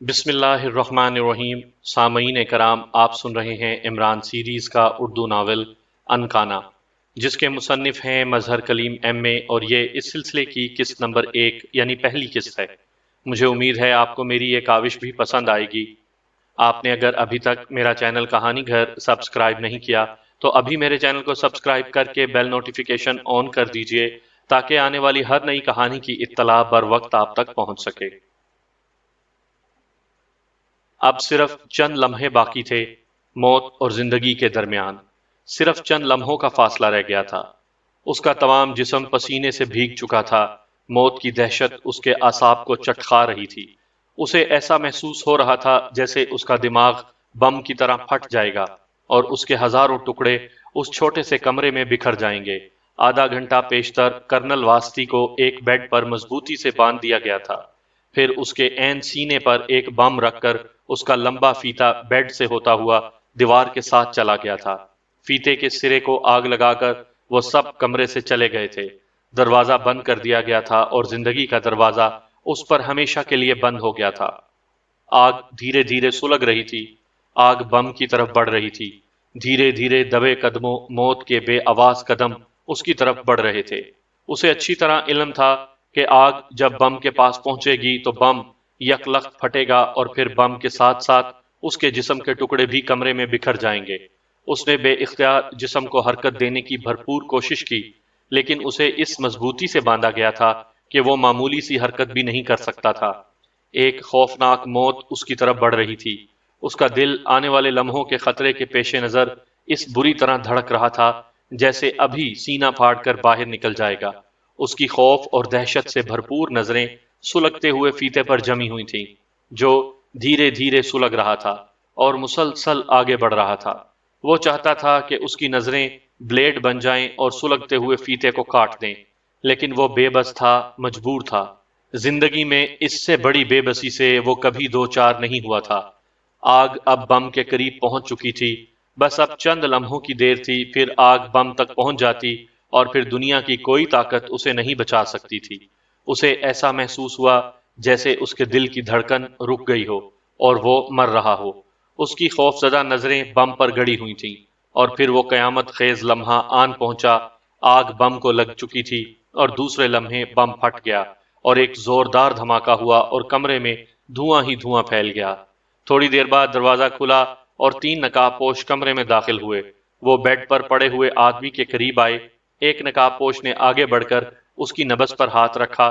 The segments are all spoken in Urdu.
بسم اللہ الرحمن الرحیم۔ سامعین کرام، آپ سن رہے ہیں عمران سیریز کا اردو ناول انکانا، جس کے مصنف ہیں مظہر کلیم ایم اے، اور یہ اس سلسلے کی قسط نمبر 1 یعنی پہلی قسط ہے۔ مجھے امید ہے آپ کو میری یہ کاوش بھی پسند آئے گی۔ آپ نے اگر ابھی تک میرا چینل کہانی گھر سبسکرائب نہیں کیا تو ابھی میرے چینل کو سبسکرائب کر کے بیل نوٹیفیکیشن آن کر دیجئے تاکہ آنے والی ہر نئی کہانی کی اطلاع بر وقت آپ تک پہنچ سکے۔ اب صرف چند لمحے باقی تھے، موت اور زندگی کے درمیان صرف چند لمحوں کا فاصلہ رہ گیا تھا۔ اس کا تمام جسم پسینے سے بھیگ چکا تھا، موت کی دہشت اس کے اعصاب کو چٹخا رہی تھی۔ اسے ایسا محسوس ہو رہا تھا جیسے اس کا دماغ بم کی طرح پھٹ جائے گا اور اس کے ہزاروں ٹکڑے اس چھوٹے سے کمرے میں بکھر جائیں گے۔ آدھا گھنٹہ پیشتر کرنل واسطی کو ایک بیڈ پر مضبوطی سے باندھ دیا گیا تھا، پھر اس کے عین سینے پر ایک بم رکھ کر اس کا لمبا فیتا بیڈ سے ہوتا ہوا دیوار کے ساتھ چلا گیا تھا۔ فیتے کے سرے کو آگ لگا کر وہ سب کمرے سے چلے گئے تھے۔ دروازہ بند کر دیا گیا تھا اور زندگی کا دروازہ اس پر ہمیشہ کے لیے بند ہو گیا تھا۔ آگ دھیرے دھیرے سلگ رہی تھی، آگ بم کی طرف بڑھ رہی تھی۔ دھیرے دھیرے دبے قدموں موت کے بے آواز قدم اس کی طرف بڑھ رہے تھے۔ اسے اچھی طرح علم تھا کہ آگ جب بم کے پاس پہنچے گی تو بم یک لخت پھٹے گا اور پھر بم کے ساتھ ساتھ اس کے جسم کے ٹکڑے بھی کمرے میں بکھر جائیں گے۔ اس نے بے اختیار جسم کو حرکت دینے کی بھرپور کوشش کی، لیکن اسے اس مضبوطی سے باندھا گیا تھا کہ وہ معمولی سی حرکت بھی نہیں کر سکتا تھا۔ ایک خوفناک موت اس کی طرف بڑھ رہی تھی۔ اس کا دل آنے والے لمحوں کے خطرے کے پیش نظر اس بری طرح دھڑک رہا تھا جیسے ابھی سینہ پھاڑ کر باہر نکل جائے گا۔ اس کی خوف اور دہشت سے بھرپور نظریں سلگتے ہوئے فیتے پر جمی ہوئی تھیں، جو دھیرے دھیرے سلگ رہا تھا اور مسلسل آگے بڑھ رہا تھا۔ وہ چاہتا تھا کہ اس کی نظریں بلیڈ بن جائیں اور سلگتے ہوئے فیتے کو کاٹ دیں، لیکن وہ بے بس تھا، مجبور تھا۔ زندگی میں اس سے بڑی بے بسی سے وہ کبھی دو چار نہیں ہوا تھا۔ آگ اب بم کے قریب پہنچ چکی تھی، بس اب چند لمحوں کی دیر تھی، پھر آگ بم تک پہنچ جاتی اور پھر دنیا کی کوئی طاقت اسے نہیں بچا سکتی تھی۔ اسے ایسا محسوس ہوا جیسے اس کے دل کی دھڑکن رک گئی ہو اور وہ مر رہا ہو۔ اس کی خوف زدہ نظریں بم پر گڑی ہوئی تھیں اور پھر وہ قیامت خیز لمحہ آن پہنچا۔ آگ بم کو لگ چکی تھی اور دوسرے لمحے بم پھٹ گیا اور ایک زوردار دھماکہ ہوا اور کمرے میں دھواں ہی دھواں پھیل گیا۔ تھوڑی دیر بعد دروازہ کھلا اور 3 نقاب پوش کمرے میں داخل ہوئے۔ وہ بیڈ پر پڑے ہوئے آدمی کے قریب آئے۔ ایک نقاب پوش نے آگے بڑھ کر اس کی نبض پر ہاتھ رکھا۔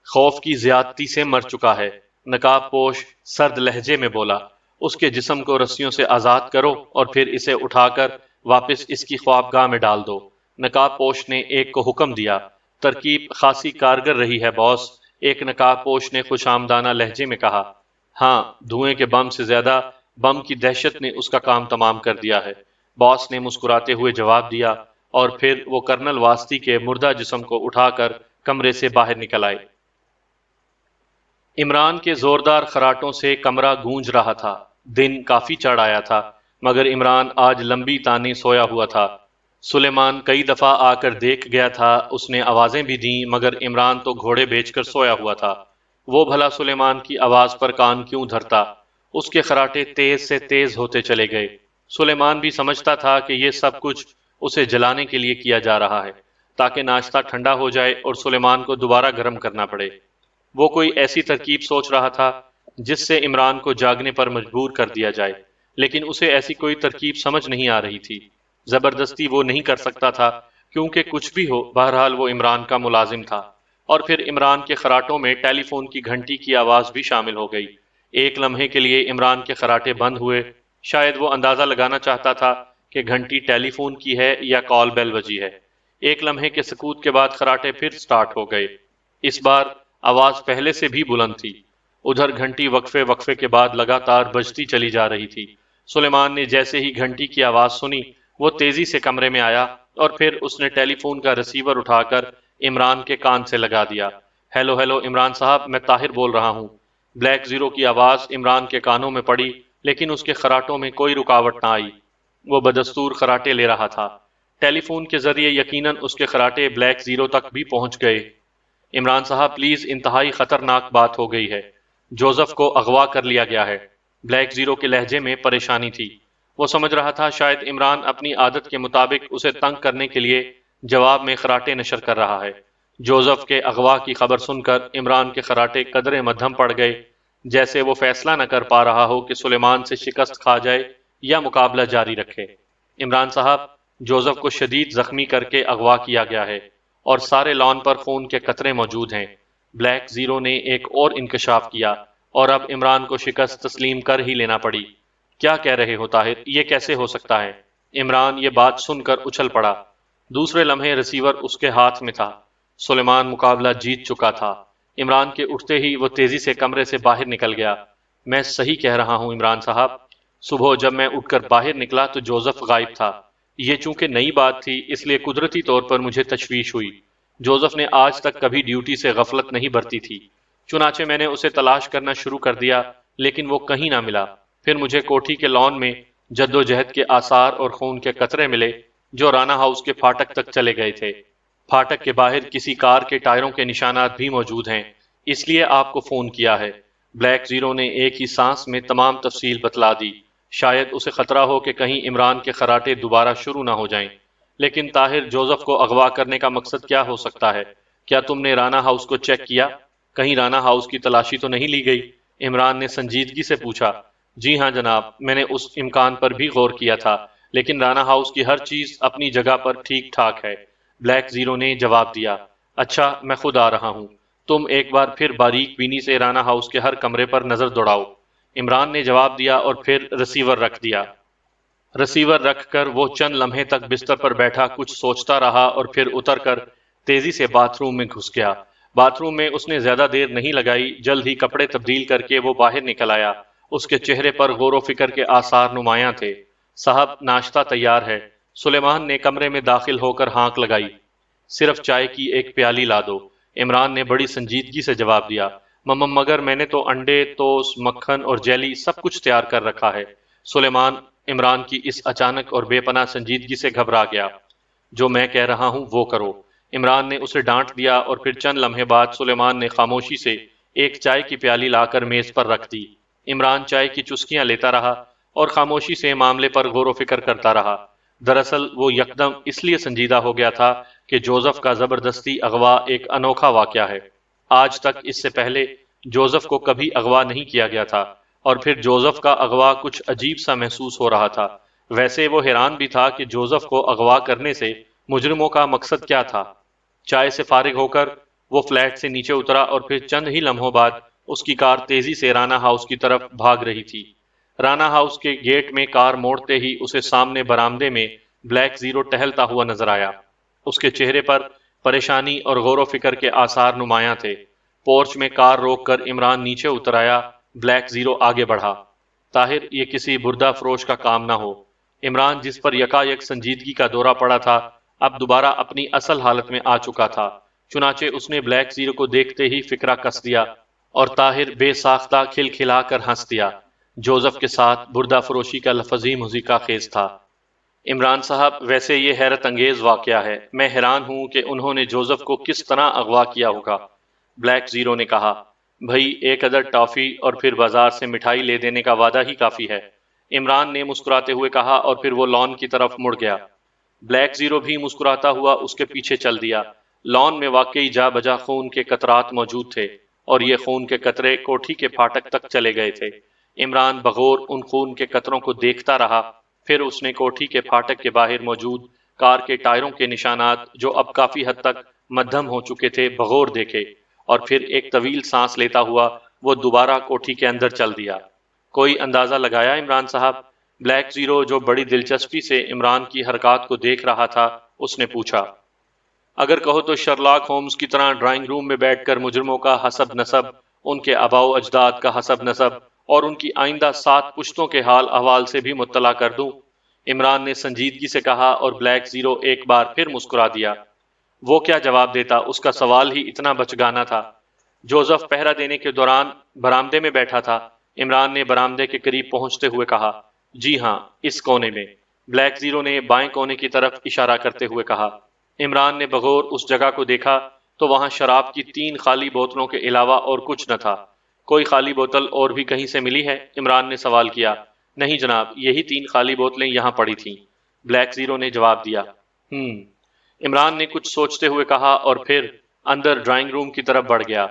خوف کی زیادتی سے مر چکا ہے، نقاب پوش سرد لہجے میں بولا۔ اس کے جسم کو رسیوں سے آزاد کرو اور پھر اسے اٹھا کر واپس اس کی خوابگاہ میں ڈال دو۔ نقاب پوش نے ایک کو حکم دیا۔ ترکیب خاصی کارگر رہی ہے باس، ایک نقاب پوش نے خوش آمدانہ لہجے میں کہا۔ ہاں، دھوئیں کے بم سے زیادہ بم کی دہشت نے اس کا کام تمام کر دیا ہے، باس نے مسکراتے ہوئے جواب دیا، اور پھر وہ کرنل واسطی کے مردہ جسم کو اٹھا کر کمرے سے باہر نکل آئے۔ عمران کے زوردار خراٹوں سے کمرہ گونج رہا تھا۔ دن کافی چڑھ آیا تھا، مگر عمران آج لمبی تانے سویا ہوا تھا۔ سلیمان کئی دفعہ آ کر دیکھ گیا تھا، اس نے آوازیں بھی دیں، مگر عمران تو گھوڑے بیچ کر سویا ہوا تھا۔ وہ بھلا سلیمان کی آواز پر کان کیوں دھرتا؟ اس کے خراٹے تیز سے تیز ہوتے چلے گئے۔ سلیمان بھی سمجھتا تھا کہ یہ سب کچھ اسے جلانے کے لیے کیا جا رہا ہے، تاکہ ناشتہ ٹھنڈا ہو جائے اور سلیمان کو دوبارہ گرم کرنا پڑے۔ وہ کوئی ایسی ترکیب سوچ رہا تھا جس سے عمران کو جاگنے پر مجبور کر دیا جائے، لیکن اسے ایسی کوئی ترکیب سمجھ نہیں آ رہی تھی۔ زبردستی وہ نہیں کر سکتا تھا، کیونکہ کچھ بھی ہو بہرحال وہ عمران کا ملازم تھا۔ اور پھر عمران کے خراٹوں میں ٹیلی فون کی گھنٹی کی آواز بھی شامل ہو گئی۔ ایک لمحے کے لیے عمران کے خراٹے بند ہوئے، شاید وہ اندازہ لگانا چاہتا تھا کہ گھنٹی ٹیلی فون کی ہے یا کال بیل بجی ہے۔ ایک لمحے کے سکوت کے بعد خراٹے پھر سٹارٹ ہو گئے۔ اس بار آواز پہلے سے بھی بلند تھی۔ ادھر گھنٹی وقفے وقفے کے بعد لگاتار بجتی چلی جا رہی تھی۔ سلیمان نے جیسے ہی گھنٹی کی آواز سنی، وہ تیزی سے کمرے میں آیا اور پھر اس نے ٹیلی فون کا ریسیور اٹھا کر عمران کے کان سے لگا دیا۔ ہیلو ہیلو عمران صاحب، میں طاہر بول رہا ہوں۔ بلیک زیرو کی آواز عمران کے کانوں میں پڑی، لیکن اس کے خراٹوں میں کوئی رکاوٹ نہ آئی۔ وہ بدستور خراٹے لے رہا تھا۔ ٹیلی فون کے ذریعے یقیناً اس کے خراٹے بلیک زیرو تک بھی پہنچ گئے۔ عمران صاحب پلیز، انتہائی خطرناک بات ہو گئی ہے۔ جوزف کو اغوا کر لیا گیا ہے۔ بلیک زیرو کے لہجے میں پریشانی تھی۔ وہ سمجھ رہا تھا شاید عمران اپنی عادت کے مطابق اسے تنگ کرنے کے لیے جواب میں خراٹے نشر کر رہا ہے۔ جوزف کے اغوا کی خبر سن کر عمران کے خراٹے قدرے مدھم پڑ گئے، جیسے وہ فیصلہ نہ کر پا رہا ہو کہ سلیمان سے شکست کھا جائے یا مقابلہ جاری رکھے۔ عمران صاحب، جوزف کو شدید زخمی کر کے اغوا کیا گیا ہے اور سارے لان پر خون کے قطرے موجود ہیں۔ بلیک زیرو نے ایک اور انکشاف کیا اور اب عمران کو شکست تسلیم کر ہی لینا پڑی۔ کیا کہہ رہے ہو طاہر، یہ کیسے ہو سکتا ہے؟ عمران یہ بات سن کر اچھل پڑا۔ دوسرے لمحے ریسیور اس کے ہاتھ میں تھا۔ سلیمان مقابلہ جیت چکا تھا۔ عمران کے اٹھتے ہی وہ تیزی سے کمرے سے باہر نکل گیا۔ میں صحیح کہہ رہا ہوں عمران صاحب، صبح جب میں اٹھ کر باہر نکلا تو جوزف غائب تھا۔ یہ چونکہ نئی بات تھی اس لیے قدرتی طور پر مجھے تشویش ہوئی۔ جوزف نے آج تک کبھی ڈیوٹی سے غفلت نہیں برتی تھی، چنانچہ میں نے اسے تلاش کرنا شروع کر دیا، لیکن وہ کہیں نہ ملا۔ پھر مجھے کوٹھی کے لان میں جدوجہد کے آثار اور خون کے قطرے ملے جو رانا ہاؤس کے پھاٹک تک چلے گئے تھے۔ پھاٹک کے باہر کسی کار کے ٹائروں کے نشانات بھی موجود ہیں، اس لیے آپ کو فون کیا ہے۔ بلیک زیرو نے ایک ہی سانس میں تمام تفصیل بتلا دی۔ شاید اسے خطرہ ہو کہ کہیں عمران کے خراٹے دوبارہ شروع نہ ہو جائیں۔ لیکن طاہر، جوزف کو اغوا کرنے کا مقصد کیا ہو سکتا ہے؟ کیا تم نے رانا ہاؤس کو چیک کیا؟ کہیں رانا ہاؤس کی تلاشی تو نہیں لی گئی؟ عمران نے سنجیدگی سے پوچھا۔ جی ہاں جناب، میں نے اس امکان پر بھی غور کیا تھا، لیکن رانا ہاؤس کی ہر چیز اپنی جگہ پر ٹھیک ٹھاک ہے، بلیک زیرو نے جواب دیا۔ اچھا، میں خود آ رہا ہوں۔ تم ایک بار پھر باریک بینی سے رانا ہاؤس کے ہر کمرے پر نظر دوڑاؤ، عمران نے جواب دیا اور پھر ریسیور رکھ دیا۔ ریسیور رکھ کر وہ چند لمحے تک بستر پر بیٹھا کچھ سوچتا رہا اور پھر اتر کر تیزی سے باتھ روم میں گھس گیا۔ باتھ روم میں اس نے زیادہ دیر نہیں لگائی، جلد ہی کپڑے تبدیل کر کے وہ باہر نکل آیا۔ اس کے چہرے پر غور و فکر کے آثار نمایاں تھے۔ صاحب، ناشتہ تیار ہے، سلیمان نے کمرے میں داخل ہو کر ہانک لگائی۔ صرف چائے کی ایک پیالی لا دو، عمران نے بڑی سنجیدگی سے جواب دیا۔ مگر میں نے تو انڈے، ٹوسٹ، مکھن اور جیلی سب کچھ تیار کر رکھا ہے۔ سلیمان عمران کی اس اچانک اور بے پناہ سنجیدگی سے گھبرا گیا۔ جو میں کہہ رہا ہوں وہ کرو، عمران نے اسے ڈانٹ دیا اور پھر چند لمحے بعد سلیمان نے خاموشی سے ایک چائے کی پیالی لا کر میز پر رکھ دی۔ عمران چائے کی چسکیاں لیتا رہا اور خاموشی سے معاملے پر غور و فکر کرتا رہا۔ دراصل وہ یکدم اس لیے سنجیدہ ہو گیا تھا کہ جوزف کا زبردستی اغوا ایک انوکھا واقعہ ہے۔ آج تک اس سے پہلے جوزف کو کبھی اغوا نہیں کیا گیا تھا، اور پھر جوزف کا اغوا کچھ عجیب سا محسوس ہو رہا تھا۔ ویسے وہ حیران بھی تھا کہ جوزف کو اغوا کرنے سے مجرموں کا مقصد کیا تھا۔ چائے سے فارغ ہو کر وہ فلیٹ سے نیچے اترا اور پھر چند ہی لمحوں بعد اس کی کار تیزی سے رانا ہاؤس کی طرف بھاگ رہی تھی۔ رانا ہاؤس کے گیٹ میں کار موڑتے ہی اسے سامنے برآمدے میں بلیک زیرو ٹہلتا ہوا نظر آیا۔ اس کے چہرے پر پریشانی اور غور و فکر کے آثار نمایاں تھے۔ پورچ میں کار روک کر عمران نیچے اتر آیا۔ بلیک زیرو آگے بڑھا۔ طاہر، یہ کسی بردہ فروش کا کام نہ ہو۔ عمران، جس پر یکا یک سنجیدگی کا دورہ پڑا تھا، اب دوبارہ اپنی اصل حالت میں آ چکا تھا۔ چنانچہ اس نے بلیک زیرو کو دیکھتے ہی فکرہ کس دیا اور طاہر بے ساختہ کھل کھلا کر ہنس دیا۔ جوزف کے ساتھ بردہ فروشی کا لفظ ہی موسیقہ خیز تھا۔ عمران صاحب، ویسے یہ حیرت انگیز واقعہ ہے۔ میں حیران ہوں کہ انہوں نے جوزف کو کس طرح اغوا کیا ہوگا، بلیک زیرو نے کہا۔ بھئی، ایک عدد ٹافی اور پھر بازار سے مٹھائی لے دینے کا وعدہ ہی کافی ہے، عمران نے مسکراتے ہوئے کہا اور پھر وہ لان کی طرف مڑ گیا۔ بلیک زیرو بھی مسکراتا ہوا اس کے پیچھے چل دیا۔ لان میں واقعی جا بجا خون کے قطرات موجود تھے اور یہ خون کے قطرے کوٹھی کے پھاٹک تک چلے گئے تھے۔ عمران بغور ان خون کے قطروں کو دیکھتا رہا، پھر اس نے کوٹھی کے پھاٹک کے باہر موجود کار کے ٹائروں کے نشانات جو اب کافی حد تک مدھم ہو چکے تھے بغور دیکھے، اور پھر ایک طویل سانس لیتا ہوا وہ دوبارہ کوٹھی کے اندر چل دیا۔ کوئی اندازہ لگایا عمران صاحب؟ بلیک زیرو، جو بڑی دلچسپی سے عمران کی حرکات کو دیکھ رہا تھا، اس نے پوچھا۔ اگر کہو تو شرلاک ہومز کی طرح ڈرائنگ روم میں بیٹھ کر مجرموں کا حسب نسب، ان کے آباء و اجداد کا حسب نسب اور ان کی آئندہ 7 پشتوں کے حال احوال سے بھی مطلع کر دوں، عمران نے سنجیدگی سے کہا اور بلیک زیرو ایک بار پھر مسکرا دیا۔ وہ کیا جواب دیتا، اس کا سوال ہی اتنا بچگانا تھا۔ جوزف پہرا دینے کے دوران برآمدے میں بیٹھا تھا، عمران نے برآمدے کے قریب پہنچتے ہوئے کہا۔ جی ہاں، اس کونے میں، بلیک زیرو نے بائیں کونے کی طرف اشارہ کرتے ہوئے کہا۔ عمران نے بغور اس جگہ کو دیکھا تو وہاں شراب کی 3 خالی بوتلوں کے علاوہ اور کچھ نہ تھا۔ کوئی خالی بوتل اور بھی کہیں سے ملی ہے؟ عمران نے سوال کیا۔ نہیں جناب، یہی 3 خالی بوتلیں یہاں پڑی تھیں، بلیک زیرو نے جواب دیا۔ عمران نے کچھ سوچتے ہوئے کہا اور پھر اندر ڈرائنگ روم کی طرف بڑھ گیا۔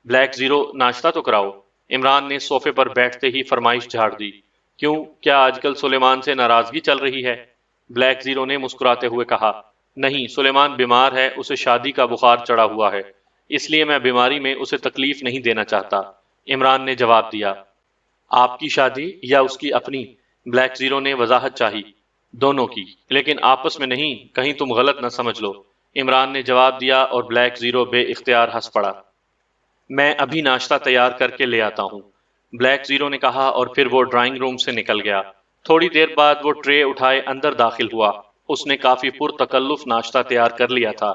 بلیک زیرو، ناشتہ تو کراؤ۔ عمران نے صوفے پر بیٹھتے ہی فرمائش جھاڑ دی۔ کیوں، کیا آج کل سلیمان سے ناراضگی چل رہی ہے؟ بلیک زیرو نے مسکراتے ہوئے کہا۔ نہیں، سلیمان بیمار ہے، اسے شادی کا بخار چڑھا ہوا ہے، اس لیے میں بیماری میں اسے تکلیف نہیں دینا چاہتا، عمران نے جواب دیا۔ آپ کی شادی یا اس کی اپنی؟ بلیک زیرو نے وضاحت چاہی۔ دونوں کی، لیکن آپس میں نہیں، کہیں تم غلط نہ سمجھ لو، عمران نے جواب دیا اور بلیک زیرو بے اختیار ہنس پڑا۔ میں ابھی ناشتہ تیار کر کے لے آتا ہوں، بلیک زیرو نے کہا اور پھر وہ ڈرائنگ روم سے نکل گیا۔ تھوڑی دیر بعد وہ ٹرے اٹھائے اندر داخل ہوا۔ اس نے کافی پرتکلف ناشتہ تیار کر لیا تھا۔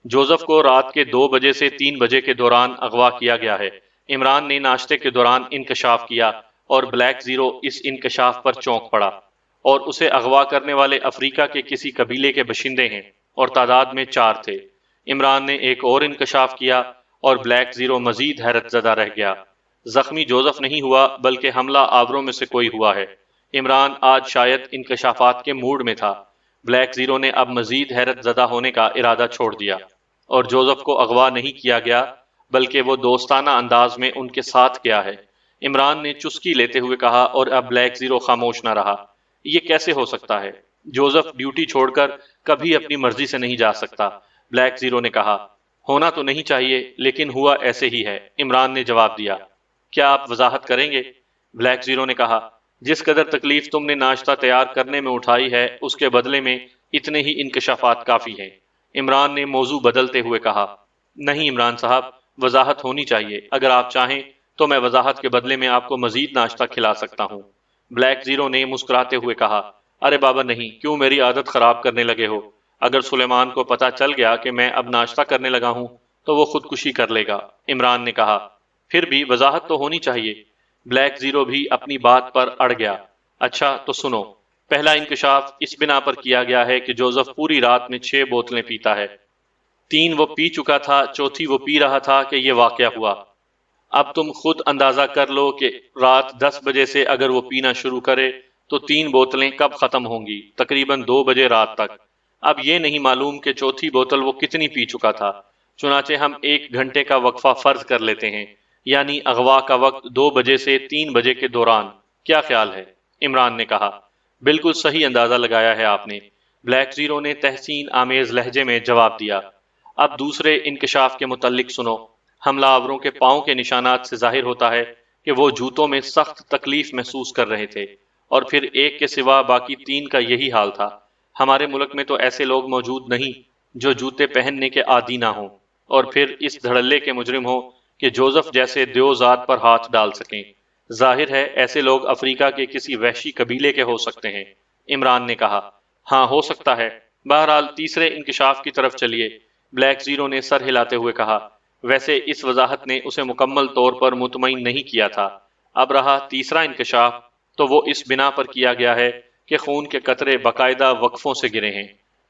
جوزف کو رات کے 2 بجے سے 3 بجے کے دوران اغوا کیا گیا ہے۔ عمران نے ناشتے کے دوران انکشاف کیا اور بلیک زیرو اس انکشاف پر چونک پڑا، اور اسے اغوا کرنے والے افریقہ کے کسی قبیلے کے باشندے ہیں اور تعداد میں 4 تھے۔ عمران نے ایک اور انکشاف کیا اور بلیک زیرو مزید حیرت زدہ رہ گیا۔ زخمی جوزف نہیں ہوا، بلکہ حملہ آوروں میں سے کوئی ہوا ہے۔ عمران آج شاید انکشافات کے موڈ میں تھا۔ بلیک زیرو نے اب مزید حیرت زدہ ہونے کا ارادہ چھوڑ دیا، اور جوزف کو اغوا نہیں کیا گیا، بلکہ وہ دوستانہ انداز میں ان کے ساتھ گیا ہے، عمران نے چسکی لیتے ہوئے کہا، اور اب بلیک زیرو خاموش نہ رہا۔ یہ کیسے ہو سکتا ہے؟ جوزف ڈیوٹی چھوڑ کر کبھی اپنی مرضی سے نہیں جا سکتا، بلیک زیرو نے کہا۔ ہونا تو نہیں چاہیے، لیکن ہوا ایسے ہی ہے، عمران نے جواب دیا۔ کیا آپ وضاحت کریں گے؟ بلیک زیرو نے کہا۔ جس قدر تکلیف تم نے ناشتہ تیار کرنے میں اٹھائی ہے، اس کے بدلے میں اتنے ہی انکشافات کافی ہیں، عمران نے موضوع بدلتے ہوئے کہا۔ نہیں عمران صاحب، وضاحت ہونی چاہیے، اگر آپ چاہیں تو میں وضاحت کے بدلے میں آپ کو مزید ناشتہ کھلا سکتا ہوں، بلیک زیرو نے مسکراتے ہوئے کہا۔ ارے بابا نہیں، کیوں میری عادت خراب کرنے لگے ہو؟ اگر سلیمان کو پتا چل گیا کہ میں اب ناشتہ کرنے لگا ہوں تو وہ خودکشی کر لے گا، عمران نے کہا۔ پھر بھی وضاحت تو ہونی چاہیے، بلیک زیرو بھی اپنی بات پر اڑ گیا۔ اچھا تو سنو، پہلا انکشاف اس بنا پر کیا گیا ہے کہ جوزف پوری رات میں 6 بوتلیں پیتا ہے، 3 وہ پی چکا تھا، چوتھی وہ پی رہا تھا کہ یہ واقعہ ہوا۔ اب تم خود اندازہ کر لو کہ رات 10 بجے سے اگر وہ پینا شروع کرے تو 3 بوتلیں کب ختم ہوں گی؟ تقریباً 2 بجے رات تک۔ اب یہ نہیں معلوم کہ چوتھی بوتل وہ کتنی پی چکا تھا، چنانچہ ہم 1 گھنٹے کا وقفہ فرض کر لیتے ہیں، یعنی اغوا کا وقت 2 بجے سے 3 بجے کے دوران۔ کیا خیال ہے؟ عمران نے کہا۔ بالکل صحیح اندازہ لگایا ہے آپ نے، بلیک زیرو نے تحسین آمیز لہجے میں جواب دیا۔ اب دوسرے انکشاف کے متعلق سنو۔ حملہ آوروں کے پاؤں کے نشانات سے ظاہر ہوتا ہے کہ وہ جوتوں میں سخت تکلیف محسوس کر رہے تھے، اور پھر ایک کے سوا باقی 3 کا یہی حال تھا۔ ہمارے ملک میں تو ایسے لوگ موجود نہیں جو جوتے پہننے کے عادی نہ ہوں، اور پھر اس دھڑلے کے مجرم ہوں کہ جوزف جیسے دیو ذات پر ہاتھ ڈال سکیں۔ ظاہر ہے ایسے لوگ افریقہ کے کسی وحشی قبیلے کے ہو سکتے ہیں، عمران نے کہا۔ ہاں ہو سکتا ہے، بہرحال تیسرے انکشاف کی طرف چلیے، بلیک زیرو نے سر ہلاتے ہوئے کہا۔ ویسے اس وضاحت نے اسے مکمل طور پر مطمئن نہیں کیا تھا۔ اب رہا تیسرا انکشاف، تو وہ اس بنا پر کیا گیا ہے کہ خون کے قطرے باقاعدہ وقفوں سے گرے ہیں۔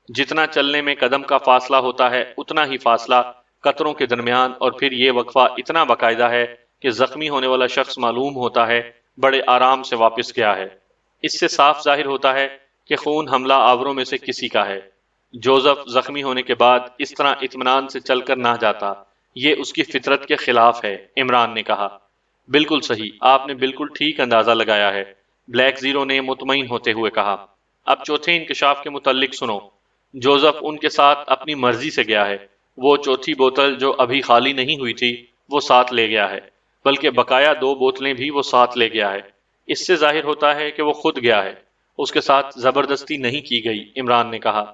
جتنا چلنے میں قدم کا فاصلہ ہوتا ہے اتنا ہی فاصلہ قطروں کے درمیان، اور پھر یہ وقفہ اتنا باقاعدہ ہے کہ زخمی ہونے والا شخص معلوم ہوتا ہے بڑے آرام سے واپس گیا ہے۔ اس سے صاف ظاہر ہوتا ہے کہ خون حملہ آوروں میں سے کسی کا ہے۔ جوزف زخمی ہونے کے بعد اس طرح اطمینان سے چل کر نہ جاتا، یہ اس کی فطرت کے خلاف ہے، عمران نے کہا۔ بالکل صحیح، آپ نے بالکل ٹھیک اندازہ لگایا ہے، بلیک زیرو نے مطمئن ہوتے ہوئے کہا۔ اب چوتھے انکشاف کے متعلق سنو۔ جوزف ان کے ساتھ اپنی مرضی سے گیا ہے، وہ چوتھی بوتل جو ابھی خالی نہیں ہوئی تھی وہ ساتھ لے گیا ہے، بلکہ بقایا 2 بوتلیں بھی وہ ساتھ لے گیا ہے۔ اس سے ظاہر ہوتا ہے کہ وہ خود گیا ہے، اس کے ساتھ زبردستی نہیں کی گئی، عمران نے کہا۔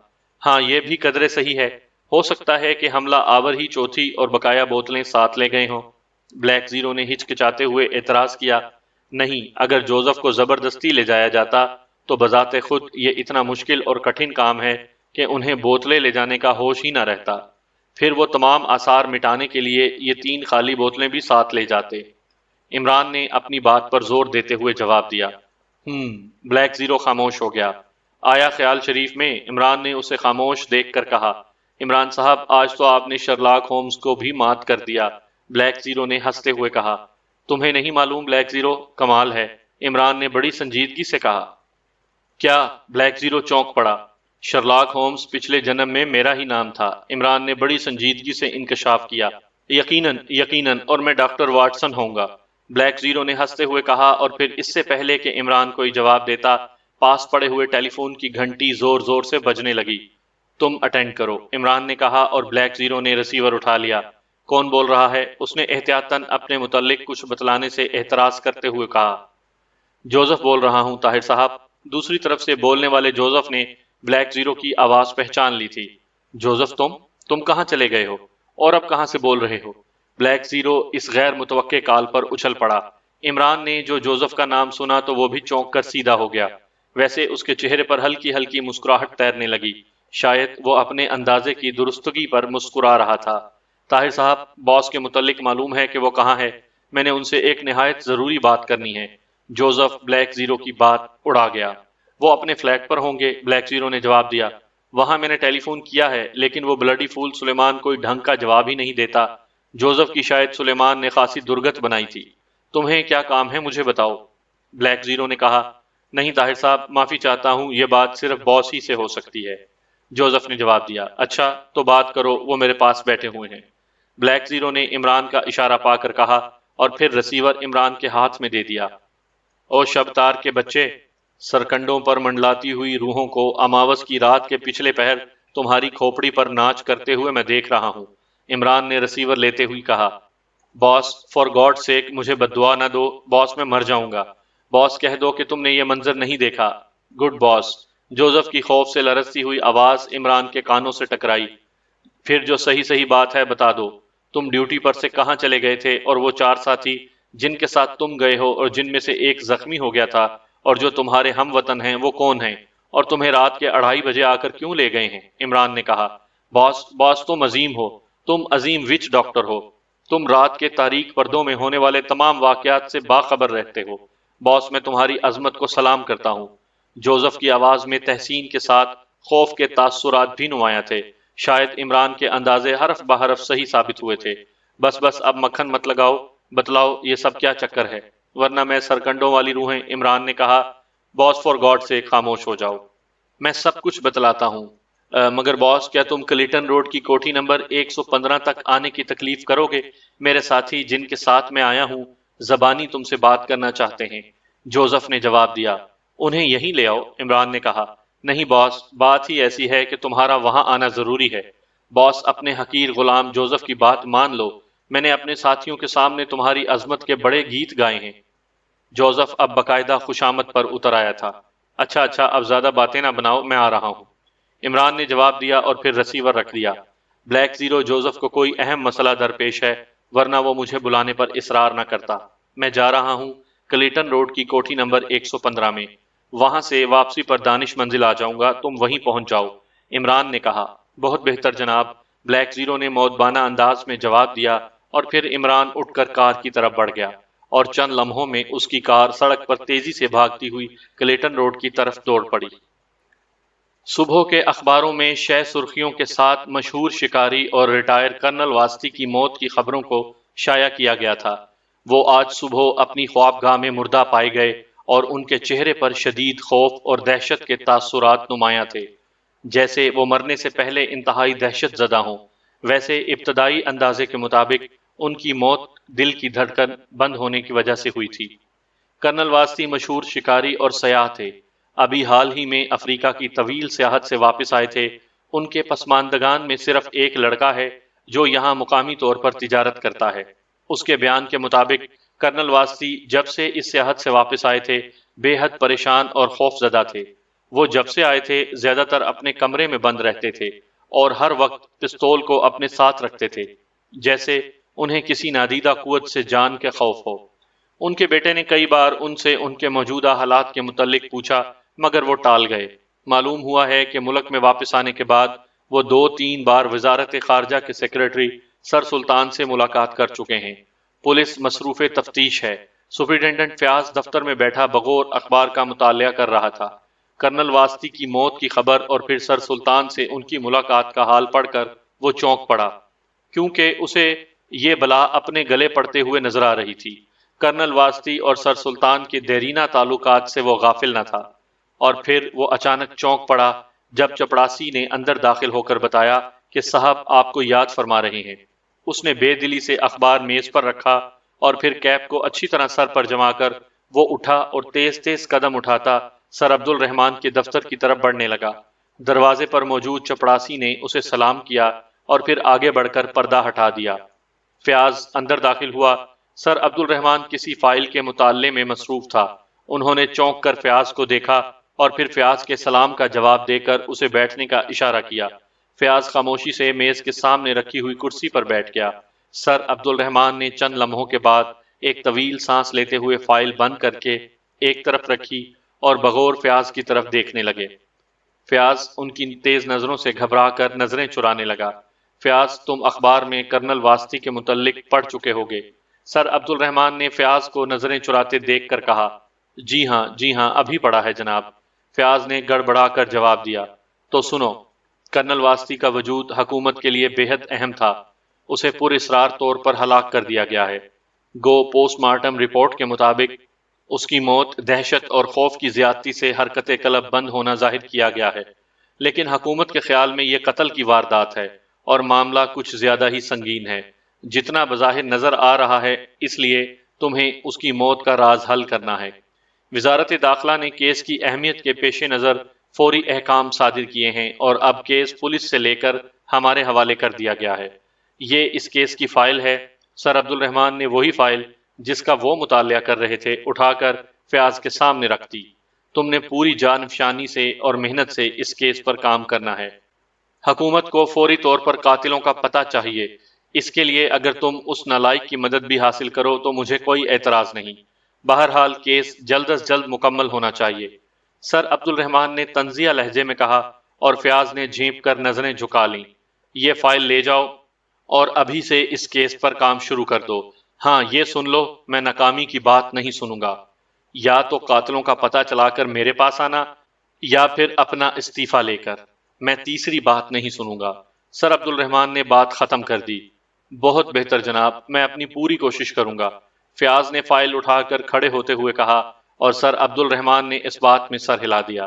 ہاں یہ بھی قدرے صحیح ہے، ہو سکتا ہے کہ حملہ آور ہی چوتھی اور بقایا بوتلیں ساتھ لے گئے ہوں، بلیک زیرو نے ہچکچاتے ہوئے اعتراض کیا۔ نہیں، اگر جوزف کو زبردستی لے جایا جاتا تو بذات خود یہ اتنا مشکل اور کٹھن کام ہے کہ انہیں بوتلیں لے جانے کا ہوش ہی نہ رہتا، پھر وہ تمام آثار مٹانے کے لیے یہ 3 خالی بوتلیں بھی ساتھ لے جاتے، عمران نے اپنی بات پر زور دیتے ہوئے جواب دیا۔ بلیک زیرو خاموش ہو گیا۔ آیا خیال شریف میں؟ عمران نے اسے خاموش دیکھ کر کہا۔ عمران صاحب، آج تو آپ نے شرلاک ہومز کو بھی مات کر دیا، بلیک زیرو نے ہنستے ہوئے کہا۔ تمہیں نہیں معلوم بلیک زیرو؟ کمال ہے، عمران نے بڑی سنجیدگی سے کہا۔ کیا؟ بلیک زیرو چونک پڑا۔ شرلاک ہومز پچھلے جنم میں میرا ہی نام تھا، عمران نے بڑی سنجیدگی سے انکشاف کیا۔ یقیناً یقیناً، اور میں ڈاکٹر واٹسن ہوں گا، بلیک زیرو نے ہنستے ہوئے کہا، اور پھر اس سے پہلے کہ عمران کوئی جواب دیتا، پاس پڑے ہوئے ٹیلی فون کی گھنٹی زور زور سے بجنے لگی۔ تم اٹینڈ کرو، عمران نے کہا، اور بلیک زیرو نے ریسیور اٹھا لیا۔ کون بول رہا ہے؟ اس نے احتیاطاً اپنے متعلق کچھ بتلانے سے احتراز کرتے ہوئے کہا۔ جوزف بول رہا ہوں طاہر صاحب۔ دوسری طرف سے بولنے والے جوزف نے بلیک زیرو کی آواز پہچان لی تھی۔ جوزف، تم کہاں چلے گئے ہو؟ اور اب کہاں سے بول رہے ہو؟ بلیک زیرو اس غیر متوقع کال پر اچھل پڑا۔ عمران نے جو جوزف کا نام سنا تو وہ بھی چونک کر سیدھا ہو گیا۔ ویسے اس کے چہرے پر ہلکی ہلکی مسکراہٹ تیرنے لگی، شاید وہ اپنے اندازے کی درستگی پر مسکرا رہا تھا۔ طاہر صاحب، باس کے متعلق معلوم ہے کہ وہ کہاں ہے؟ میں نے ان سے ایک نہایت ضروری بات کرنی ہے۔ جوزف بلیک زیرو کی بات اڑا گیا۔ وہ اپنے فلیٹ پر ہوں گے، بلیک زیرو نے جواب دیا۔ وہاں میں نے ٹیلی فون کیا ہے، لیکن وہ بلڈی فول سلیمان کوئی ڈھنگ کا جواب ہی نہیں دیتا۔ جوزف کی شاید سلیمان نے خاصی درگت بنائی تھی۔ تمہیں کیا کام ہے مجھے بتاؤ، بلیک زیرو نے کہا۔ نہیں طاہر صاحب، معافی چاہتا ہوں، یہ بات صرف باس ہی سے ہو سکتی ہے، جوزف نے جواب دیا۔ اچھا تو بات کرو، وہ میرے پاس بیٹھے ہوئے ہیں، بلیک زیرو نے عمران کا اشارہ پا کر کہا، اور پھر ریسیور عمران کے ہاتھ میں دے دیا۔ او شب تار کے بچے، سرکنڈوں پر منڈلاتی ہوئی روحوں کو اماوس کی رات کے پچھلے پہر تمہاری کھوپڑی پر ناچ کرتے ہوئے میں دیکھ رہا ہوں، عمران نے ریسیور لیتے ہوئی کہا۔ باس، فار گاڈ سیک مجھے بددعا نہ دو، باس میں مر جاؤں گا، باس کہہ دو کہ تم نے یہ منظر نہیں دیکھا، گڈ باس۔ جوزف کی خوف سے لرزتی ہوئی آواز عمران کے کانوں سے ٹکرائی۔ پھر جو صحیح صحیح بات ہے بتا دو، تم ڈیوٹی پر سے کہاں چلے گئے تھے، اور وہ 4 ساتھی جن کے ساتھ تم گئے ہو اور جن میں سے ایک زخمی ہو گیا تھا اور جو تمہارے ہم وطن ہیں، وہ کون ہیں، اور تمہیں رات کے 2:30 بجے آ کر کیوں لے گئے ہیں؟ عمران نے کہا۔ باس تم عظیم ہو، تم عظیم وچ ڈاکٹر ہو، تم رات کے تاریک پردوں میں ہونے والے تمام واقعات سے باخبر رہتے ہو، باس میں تمہاری عظمت کو سلام کرتا ہوں۔ جوزف کی آواز میں تحسین کے ساتھ خوف کے تاثرات بھی نمایاں تھے۔ شاید عمران کے اندازے حرف بحرف صحیح ثابت ہوئے تھے۔ بس اب مکھن مت لگاؤ، بتلاؤ یہ سب کیا چکر ہے، ورنہ میں سرکنڈوں والی روحیں، عمران نے کہا۔ باس فار گاڈ سے خاموش ہو جاؤ، میں سب کچھ بتلاتا ہوں۔ مگر باس، کیا تم کلیٹن روڈ کی کوٹھی نمبر 115 تک آنے کی تکلیف کرو گے؟ میرے ساتھی جن کے ساتھ میں آیا ہوں زبانی تم سے بات کرنا چاہتے ہیں، جوزف نے جواب دیا۔ انہیں یہیں لے آؤ، عمران نے کہا۔ نہیں باس، بات ہی ایسی ہے کہ تمہارا وہاں آنا ضروری ہے۔ باس، اپنے حقیر غلام جوزف کی بات مان لو، میں نے اپنے ساتھیوں کے سامنے تمہاری عظمت کے بڑے گیت گائے ہیں۔ جوزف اب باقاعدہ خوشامد پر اتر آیا تھا۔ اچھا اب زیادہ باتیں نہ بناؤ، میں آ رہا ہوں، عمران نے جواب دیا اور پھر ریسیور رکھ دیا۔ بلیک زیرو، جوزف کو کوئی اہم مسئلہ درپیش ہے، ورنہ وہ مجھے بلانے پر اصرار نہ کرتا۔ میں جا رہا ہوں کلیٹن روڈ کی کوٹھی نمبر 115 میں، وہاں سے واپسی پر دانش منزل آ جاؤں گا، تم وہیں پہنچ جاؤ، عمران نے کہا۔ بہت بہتر جناب، بلیک زیرو نے مودبانہ انداز میں جواب دیا، اور پھر عمران اٹھ کر کار کی طرف بڑھ گیا، اور چند لمحوں میں اس کی کار سڑک پر تیزی سے بھاگتی ہوئی کلیٹن روڈ کی طرف دوڑ پڑی۔ صبح کے اخباروں میں شہ سرخیوں کے ساتھ مشہور شکاری اور ریٹائر کرنل واسطی کی موت کی خبروں کو شائع کیا گیا تھا۔ وہ آج صبح اپنی خوابگاہ میں مردہ پائے گئے، اور ان کے چہرے پر شدید خوف اور دہشت کے تاثرات نمایاں تھے، جیسے وہ مرنے سے پہلے انتہائی دہشت زدہ ہوں۔ ویسے ابتدائی اندازے کے مطابق ان کی موت دل کی دھڑکن بند ہونے کی وجہ سے ہوئی تھی۔ کرنل واسطی مشہور شکاری اور سیاح تھے، ابھی حال ہی میں افریقہ کی طویل سیاحت سے واپس آئے تھے۔ ان کے پسماندگان میں صرف ایک لڑکا ہے جو یہاں مقامی طور پر تجارت کرتا ہے۔ اس کے بیان کے مطابق کرنل واسطی جب سے اس سیاحت سے واپس آئے تھے بے حد پریشان اور خوف زدہ تھے۔ وہ جب سے آئے تھے زیادہ تر اپنے کمرے میں بند رہتے تھے، اور ہر وقت پستول کو اپنے ساتھ رکھتے تھے، جیسے انہیں کسی نادیدہ قوت سے جان کے خوف ہو۔ ان کے بیٹے نے کئی بار ان سے ان کے موجودہ حالات کے متعلق پوچھا، مگر وہ ٹال گئے۔ معلوم ہوا ہے کہ ملک میں واپس آنے کے بعد وہ 2-3 بار وزارت خارجہ کے سیکریٹری سر سلطان سے ملاقات کر چکے ہیں۔ پولیس مصروف تفتیش ہے۔ سپرنٹینڈنٹ فیاض دفتر میں بیٹھا بغور اخبار کا مطالعہ کر رہا تھا۔ کرنل واسطی کی موت کی خبر اور پھر سر سلطان سے ان کی ملاقات کا حال پڑھ کر وہ چونک پڑا، کیونکہ اسے یہ بلا اپنے گلے پڑتے ہوئے نظر آ رہی تھی۔ کرنل واسطی اور سر سلطان کے دیرینہ تعلقات سے وہ غافل نہ تھا، اور پھر وہ اچانک چونک پڑا جب چپڑاسی نے اندر داخل ہو کر بتایا کہ صاحب آپ کو یاد فرما رہے ہیں۔ اس نے بے دلی سے اخبار میز پر رکھا اور پھر کیپ کو اچھی طرح سر پر جما کر وہ اٹھا اور تیز تیز قدم اٹھاتا سر عبد الرحمان کے دفتر کی طرف بڑھنے لگا۔ دروازے پر موجود چپڑاسی نے اسے سلام کیا اور پھر آگے بڑھ کر پردہ ہٹا دیا۔ فیاض اندر داخل ہوا۔ سر عبد الرحمان کسی فائل کے مطالعے میں مصروف تھا۔ انہوں نے چونک کر فیاض کو دیکھا اور پھر فیاض کے سلام کا جواب دے کر اسے بیٹھنے کا اشارہ کیا۔ فیاض خاموشی سے میز کے سامنے رکھی ہوئی کرسی پر بیٹھ گیا۔ سر عبد الرحمان نے چند لمحوں کے بعد ایک طویل سانس لیتے ہوئے فائل بند کر کے ایک طرف رکھی اور بغور فیاض کی طرف دیکھنے لگے۔ فیاض ان کی تیز نظروں سے گھبرا کر نظریں چرانے لگا۔ فیاض تم اخبار میں کرنل واسطی کے متعلق پڑھ چکے ہوگے۔ سر عبد الرحمان نے فیاض کو نظریں چراتے دیکھ کر کہا، جی ہاں ابھی پڑھا ہے جناب۔ فیاض نے گڑبڑا کر جواب دیا، تو سنو، کرنل واسطی کا وجود حکومت کے لیے بے حد اہم تھا۔ اسے پر اسرار طور پر ہلاک کر دیا گیا ہے۔ گو پوسٹ مارٹم رپورٹ کے مطابق اس کی موت دہشت اور خوف کی زیادتی سے حرکت قلب بند ہونا ظاہر کیا گیا ہے، لیکن حکومت کے خیال میں یہ قتل کی واردات ہے اور معاملہ کچھ زیادہ ہی سنگین ہے جتنا بظاہر نظر آ رہا ہے، اس لیے تمہیں اس کی موت کا راز حل کرنا ہے۔ وزارت داخلہ نے کیس کی اہمیت کے پیش نظر فوری احکام صادر کیے ہیں اور اب کیس پولیس سے لے کر ہمارے حوالے کر دیا گیا ہے۔ یہ اس کیس کی فائل ہے۔ سر عبد الرحمان نے وہی فائل جس کا وہ مطالعہ کر رہے تھے اٹھا کر فیاض کے سامنے رکھ دی۔ تم نے پوری جانفشانی سے اور محنت سے اس کیس پر کام کرنا ہے۔ حکومت کو فوری طور پر قاتلوں کا پتہ چاہیے۔ اس کے لیے اگر تم اس نالائق کی مدد بھی حاصل کرو تو مجھے کوئی اعتراض نہیں۔ بہرحال کیس جلد از جلد مکمل ہونا چاہیے۔ سر عبد الرحمان نے طنزیہ لہجے میں کہا اور فیاض نے جھینپ کر نظریں جھکا لیں۔ یہ فائل لے جاؤ اور ابھی سے اس کیس پر کام شروع کر دو۔ ہاں یہ سن لو، میں ناکامی کی بات نہیں سنوں گا۔ یا تو قاتلوں کا پتہ چلا کر میرے پاس آنا یا پھر اپنا استعفیٰ لے کر۔ میں تیسری بات نہیں سنوں گا۔ سر عبد الرحمان نے بات ختم کر دی۔ بہت بہتر جناب، میں اپنی پوری کوشش کروں گا، فیاض نے فائل اٹھا کر کھڑے ہوتے ہوئے کہا اور سر عبد الرحمان نے اس بات میں سر ہلا دیا۔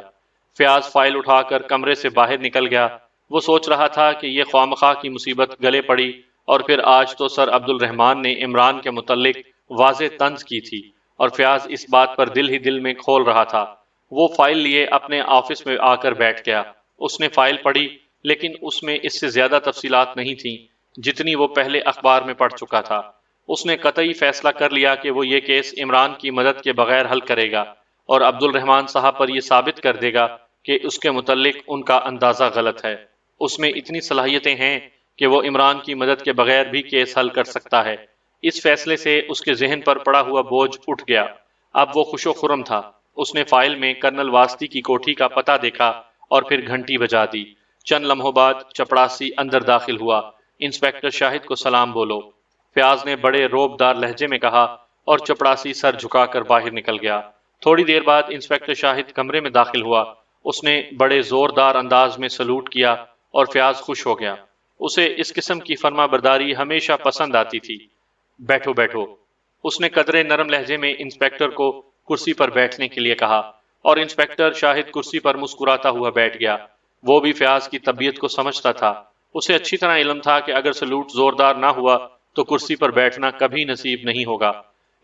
فیاض فائل اٹھا کر کمرے سے باہر نکل گیا۔ وہ سوچ رہا تھا کہ یہ خوامخواہ کی مصیبت گلے پڑی، اور پھر آج تو سر عبد الرحمان نے عمران کے متعلق واضح طنز کی تھی اور فیاض اس بات پر دل ہی دل میں کھول رہا تھا۔ وہ فائل لیے اپنے آفس میں آ کر بیٹھ گیا۔ اس نے فائل پڑھی، لیکن اس میں اس سے زیادہ تفصیلات نہیں تھیں جتنی وہ پہلے اخبار میں پڑھ چکا تھا۔ اس نے قطعی فیصلہ کر لیا کہ وہ یہ کیس عمران کی مدد کے بغیر حل کرے گا اور عبد الرحمان صاحب پر یہ ثابت کر دے گا کہ اس کے متعلق ان کا اندازہ غلط ہے۔ اس میں اتنی صلاحیتیں ہیں کہ وہ عمران کی مدد کے بغیر بھی کیس حل کر سکتا ہے۔ اس فیصلے سے اس کے ذہن پر پڑا ہوا بوجھ اٹھ گیا۔ اب وہ خوش و خرم تھا۔ اس نے فائل میں کرنل واسطی کی کوٹھی کا پتہ دیکھا اور پھر گھنٹی بجا دی۔ چند لمحوں بعد چپڑاسی اندر داخل ہوا۔ انسپیکٹر شاہد کو سلام بولو، فیاض نے بڑے روب دار لہجے میں کہا اور چپڑاسی سر جھکا کر باہر نکل گیا۔ تھوڑی دیر بعد انسپیکٹر شاہد کمرے میں داخل ہوا۔ اس نے بڑے زوردار انداز میں سلوٹ کیا اور فیاض خوش ہو گیا۔ اسے اس قسم کی فرما برداری ہمیشہ پسند آتی تھی۔ بیٹھو بیٹھو، اس نے قدرے نرم لہجے میں انسپیکٹر کو کرسی پر بیٹھنے کے لیے کہا اور انسپیکٹر شاہد کرسی پر مسکراتا ہوا بیٹھ گیا۔ وہ بھی فیاض کی طبیعت کو سمجھتا تھا۔ اسے اچھی طرح علم تھا کہ اگر سلوٹ زوردار نہ ہوا تو کرسی پر بیٹھنا کبھی نصیب نہیں ہوگا۔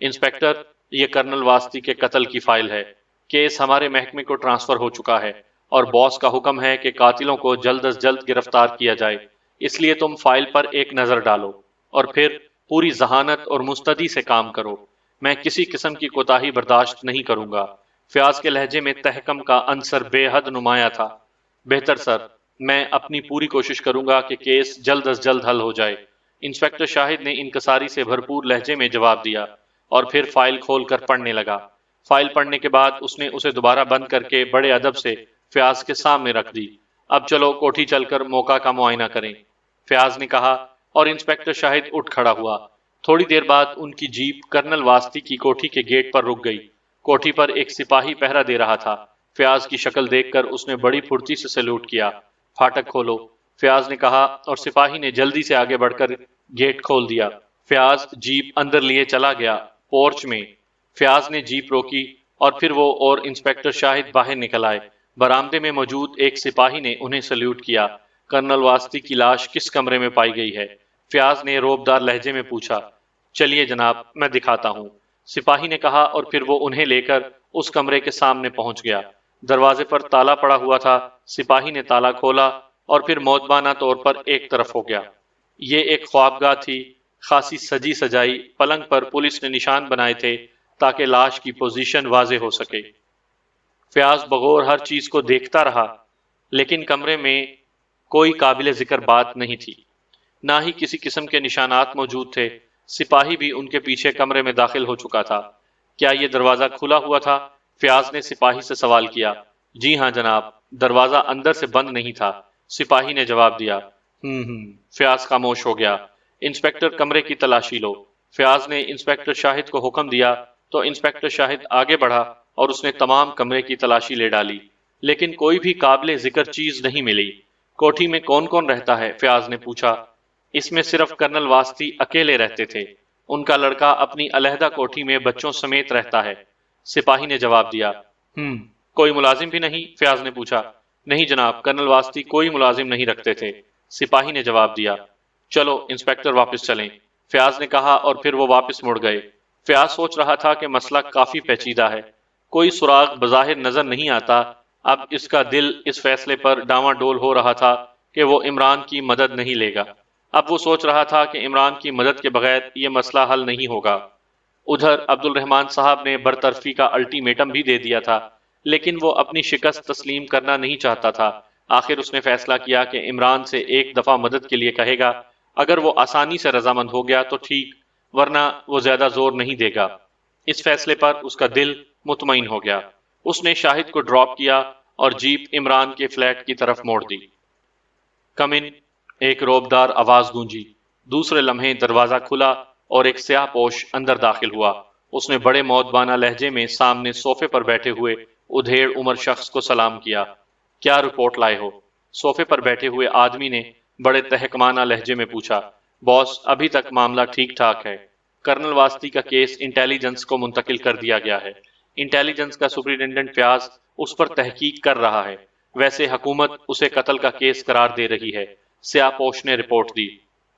انسپیکٹر، یہ کرنل واسطی کے قتل کی فائل ہے۔ کیس ہمارے محکمے کو ٹرانسفر ہو چکا ہے اور باس کا حکم ہے کہ قاتلوں کو جلد از جلد گرفتار کیا جائے۔ اس لیے تم فائل پر ایک نظر ڈالو اور پھر پوری ذہانت اور مستعدی سے کام کرو۔ میں کسی قسم کی کوتاہی برداشت نہیں کروں گا۔ فیاض کے لہجے میں تحکم کا عنصر بے حد نمایاں تھا۔ بہتر سر، میں اپنی پوری کوشش کروں گا کہ کیس جلد از جلد حل ہو جائے، انسپیکٹر شاہد نے انکساری سے بھرپور لہجے میں جواب دیا اور پھر فائل کھول کر پڑھنے لگا۔ فائل پڑھنے کے بعد اس نے اسے دوبارہ بند کر کے بڑے ادب سے فیاض کے سامنے رکھ دی۔ اب چلو کوٹھی چل کر موقع کا معائنہ کریں، فیاض نے کہا اور انسپیکٹر شاہد اٹھ کھڑا ہوا۔ تھوڑی دیر بعد ان کی جیپ کرنل واسطی کی کوٹھی کے گیٹ پر رک گئی۔ کوٹھی پر ایک سپاہی پہرا دے رہا تھا۔ فیاض کی شکل دیکھ کر اس نے بڑی پھرتی سے سلوٹ کیا۔ پھاٹک کھولو، فیاض نے کہا اور سپاہی نے جلدی سے آگے بڑھ کر گیٹ کھول دیا۔ فیاض جیپ اندر لیے چلا گیا پورچ میں فیاض نے جیپ روکی اور پھر وہ اور انسپیکٹر شاہد باہر نکل آئے۔ برآمدے میں موجود ایک سپاہی نے انہیں سلیوٹ کیا۔ کرنل واسطی کی لاش کس کمرے میں پائی گئی ہے؟ فیاض نے روبدار لہجے میں پوچھا۔ چلیے جناب، میں دکھاتا ہوں، سپاہی نے کہا، اور پھر وہ انہیں لے کر اس کمرے کے سامنے پہنچ گیا۔ دروازے پر تالا پڑا ہوا تھا۔ سپاہی نے تالا کھولا اور پھر موتبانہ طور پر ایک طرف ہو گیا۔ یہ ایک خوابگاہ تھی، خاصی سجی سجائی۔ پلنگ پر پولیس نے نشان بنائے تھے تاکہ لاش کی پوزیشن واضح ہو سکے۔ فیاض بغور ہر چیز کو دیکھتا رہا، لیکن کمرے میں کوئی قابل ذکر بات نہیں تھی، نہ ہی کسی قسم کے نشانات موجود تھے۔ سپاہی بھی ان کے پیچھے کمرے میں داخل ہو چکا تھا۔ کیا یہ دروازہ کھلا ہوا تھا؟ فیاض نے سپاہی سے سوال کیا۔ جی ہاں جناب، دروازہ اندر سے بند نہیں تھا، سپاہی نے جواب دیا۔ فیاض خاموش ہو گیا۔ انسپیکٹر کمرے کی تلاشی لو۔ فیاض نے انسپیکٹر شاہد کو حکم دیا تو انسپیکٹر شاہد آگے بڑھا اور اس نے تمام کمرے کی تلاشی لے ڈالی، لیکن کوئی بھی قابل ذکر چیز نہیں ملی۔ کوٹھی میں کون کون رہتا ہے؟ فیاض نے پوچھا۔ اس میں صرف کرنل واسطی اکیلے رہتے تھے، ان کا لڑکا اپنی علیحدہ کوٹھی میں بچوں سمیت رہتا ہے، سپاہی نے جواب دیا۔ کوئی ملازم بھی نہیں؟ فیاض نے پوچھا۔ نہیں جناب، کرنل واسطی کوئی ملازم نہیں رکھتے تھے، سپاہی نے جواب دیا۔ چلو انسپیکٹر واپس چلیں، فیاض نے کہا، اور پھر وہ واپس مڑ گئے۔ فیاض سوچ رہا تھا کہ مسئلہ کافی پیچیدہ ہے، کوئی سراغ بظاہر نظر نہیں آتا۔ اب اس کا دل اس فیصلے پر ڈاواں ڈول ہو رہا تھا کہ وہ عمران کی مدد نہیں لے گا۔ اب وہ سوچ رہا تھا کہ عمران کی مدد کے بغیر یہ مسئلہ حل نہیں ہوگا۔ ادھر عبد الرحمن صاحب نے برطرفی کا الٹیمیٹم بھی دے دیا تھا، لیکن وہ اپنی شکست تسلیم کرنا نہیں چاہتا تھا۔ آخر اس نے فیصلہ کیا کہ عمران سے ایک دفعہ مدد کے لیے کہے گا۔ اگر وہ آسانی سے رضامند ہو گیا تو ٹھیک، ورنہ وہ زیادہ زور نہیں دے گا۔ اس فیصلے پر اس کا دل مطمئن ہو گیا۔ اس نے شاہد کو ڈراپ کیا اور جیپ عمران کے فلیٹ کی طرف موڑ دی۔ کم ان، ایک روبدار آواز گونجی۔ دوسرے لمحے دروازہ کھلا اور ایک سیاہ پوش اندر داخل ہوا۔ اس نے بڑے مؤدبانہ لہجے میں سامنے صوفے پر بیٹھے ہوئے ادھیڑ عمر شخص کو سلام کیا۔ کیا رپورٹ لائے ہو؟ صوفے پر بیٹھے ہوئے آدمی نے بڑے تحکمانہ لہجے میں پوچھا۔ باس، ابھی تک معاملہ ٹھیک ٹھاک ہے۔ کرنل واسطی کا کیس انٹیلیجنس کو منتقل کر دیا گیا ہے۔ انٹیلیجنس کا سپرنٹینڈنٹ فیاض اس پر تحقیق کر رہا ہے۔ ویسے حکومت اسے قتل کا کیس قرار دے رہی ہے، سیاہ پوش نے رپورٹ دی۔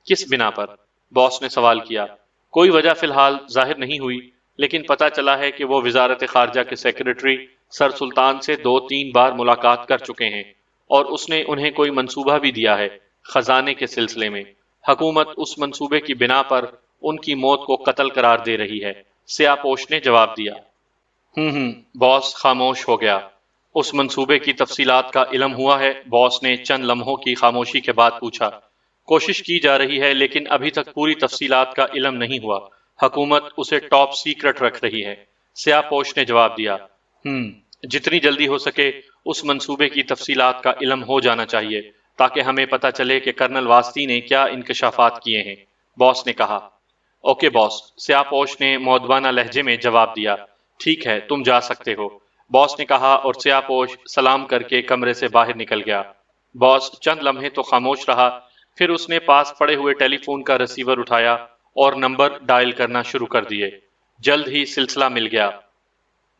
کس بنا پر؟ باس نے سوال کیا۔ کوئی وجہ فی الحال ظاہر نہیں ہوئی، لیکن پتا چلا ہے کہ وہ وزارت خارجہ کے سیکریٹری سر سلطان سے 2-3 بار ملاقات کر چکے ہیں، اور اس نے انہیں کوئی منصوبہ بھی دیا ہے خزانے کے سلسلے میں۔ حکومت اس منصوبے کی بنا پر ان کی موت کو قتل قرار دے رہی ہے، سیاہ پوش نے جواب دیا۔ باس خاموش ہو گیا۔ اس منصوبے کی تفصیلات کا علم ہوا ہے؟ باس نے چند لمحوں کی خاموشی کے بعد پوچھا۔ کوشش کی جا رہی ہے، لیکن ابھی تک پوری تفصیلات کا علم نہیں ہوا۔ حکومت اسے ٹاپ سیکرٹ رکھ رہی ہے، سیاہ پوش نے جواب دیا۔ جتنی جلدی ہو سکے اس منصوبے کی تفصیلات کا علم ہو جانا چاہیے، تاکہ ہمیں پتہ چلے کہ کرنل واسطی نے کیا انکشافات کیے ہیں، باس نے کہا۔ اوکے باس، سیاہ پوش نے مؤدبانہ لہجے میں جواب دیا۔ ٹھیک ہے، تم جا سکتے ہو، باس نے کہا، اور سیاہ پوش سلام کر کے کمرے سے باہر نکل گیا۔ باس چند لمحے تو خاموش رہا، پھر اس نے پاس پڑے ہوئے ٹیلی فون کا ریسیور اٹھایا اور نمبر ڈائل کرنا شروع کر دیے۔ جلد ہی سلسلہ مل گیا۔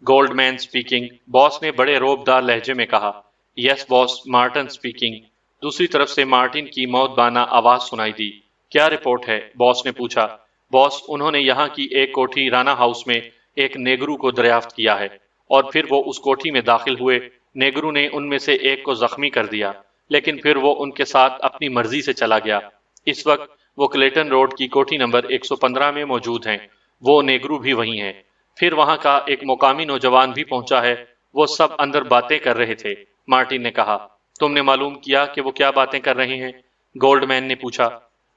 گولڈ مین سپیکنگ، باس نے بڑے روبدار لہجے میں کہا۔ یس باس، مارٹن سپیکنگ، دوسری طرف سے مارٹن کی مؤدبانہ آواز سنائی دی۔ کیا رپورٹ ہے؟ باس نے پوچھا۔ باس، انہوں نے یہاں کی ایک کوٹھی رانا ہاؤس میں ایک نیگرو کو دریافت کیا ہے، اور پھر وہ اس کوٹھی میں داخل ہوئے۔ نیگرو نے ان میں سے ایک کو زخمی کر دیا، لیکن پھر وہ ان کے ساتھ اپنی مرضی سے چلا گیا۔ اس وقت وہ کلیٹن روڈ کی کوٹھی نمبر 115 میں موجود ہیں، وہ نیگرو بھی وہیں ہے۔ پھر وہاں کا ایک مقامی نوجوان بھی پہنچا ہے، وہ سب اندر باتیں کر رہے تھے، مارٹن نے کہا۔ تم نے معلوم کیا کہ وہ کیا باتیں کر رہے ہیں؟ گولڈ مین نے پوچھا۔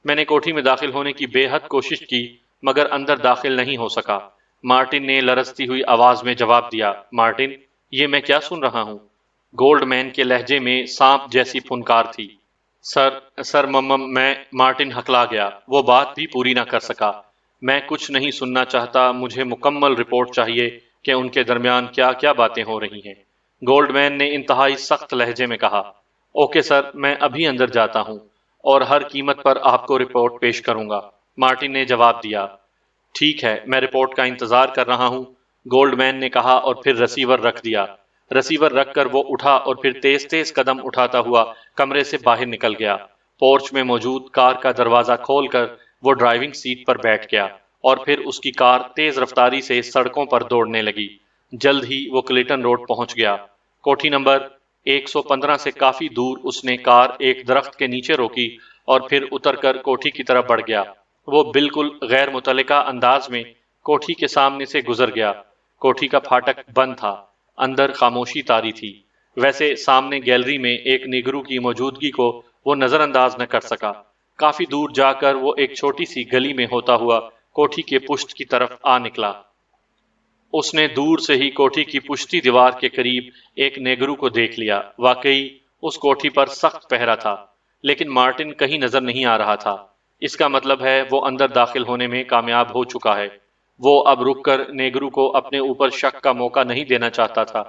میں نے کوٹھی میں داخل ہونے کی بے حد کوشش کی، مگر اندر داخل نہیں ہو سکا، مارٹن نے لرزتی ہوئی آواز میں جواب دیا۔ مارٹن، یہ میں کیا سن رہا ہوں؟ گولڈ مین کے لہجے میں سانپ جیسی پھنکار تھی۔ سر میں مارٹن ہکلا گیا، وہ بات بھی پوری نہ کر سکا۔ میں کچھ نہیں سننا چاہتا، مجھے مکمل رپورٹ چاہیے کہ ان کے درمیان کیا کیا باتیں ہو رہی ہیں، گولڈ مین نے انتہائی سخت لہجے میں کہا۔ اوکے سر، میں ابھی اندر جاتا ہوں اور ہر قیمت پر آپ کو رپورٹ پیش کروں گا، مارٹن نے جواب دیا۔ ٹھیک ہے، میں رپورٹ کا انتظار کر رہا ہوں، گولڈ مین نے کہا اور پھر رسیور رکھ دیا۔ رسیور رکھ کر وہ اٹھا اور پھر تیز تیز قدم اٹھاتا ہوا کمرے سے باہر نکل گیا۔ پورچ میں موجود کار کا دروازہ کھول کر وہ ڈرائیونگ سیٹ پر بیٹھ گیا اور پھر اس کی کار تیز رفتاری سے سڑکوں پر دوڑنے لگی۔ جلد ہی وہ کلیٹن روڈ پہنچ گیا۔ کوٹھی نمبر 115 سے کافی دور اس نے کار ایک درخت کے نیچے روکی اور پھر اتر کر کوٹھی کی طرف بڑھ گیا۔ وہ بالکل غیر متعلقہ انداز میں کوٹھی کے سامنے سے گزر گیا۔ کوٹھی کا پھاٹک بند تھا، اندر خاموشی طاری تھی۔ ویسے سامنے گیلری میں ایک نیگرو کی موجودگی کو وہ نظر انداز نہ کر سکا۔ کافی دور جا کر وہ ایک چھوٹی سی گلی میں ہوتا ہوا کوٹھی کے پشت کی طرف آ نکلا۔ اس نے دور سے ہی کوٹھی کی پشتی دیوار کے قریب ایک نیگرو کو دیکھ لیا۔ واقعی اس کوٹھی پر سخت پہرا تھا، لیکن مارٹن کہیں نظر نہیں آ رہا تھا۔ اس کا مطلب ہے وہ اندر داخل ہونے میں کامیاب ہو چکا ہے۔ وہ اب رک کر نیگرو کو اپنے اوپر شک کا موقع نہیں دینا چاہتا تھا۔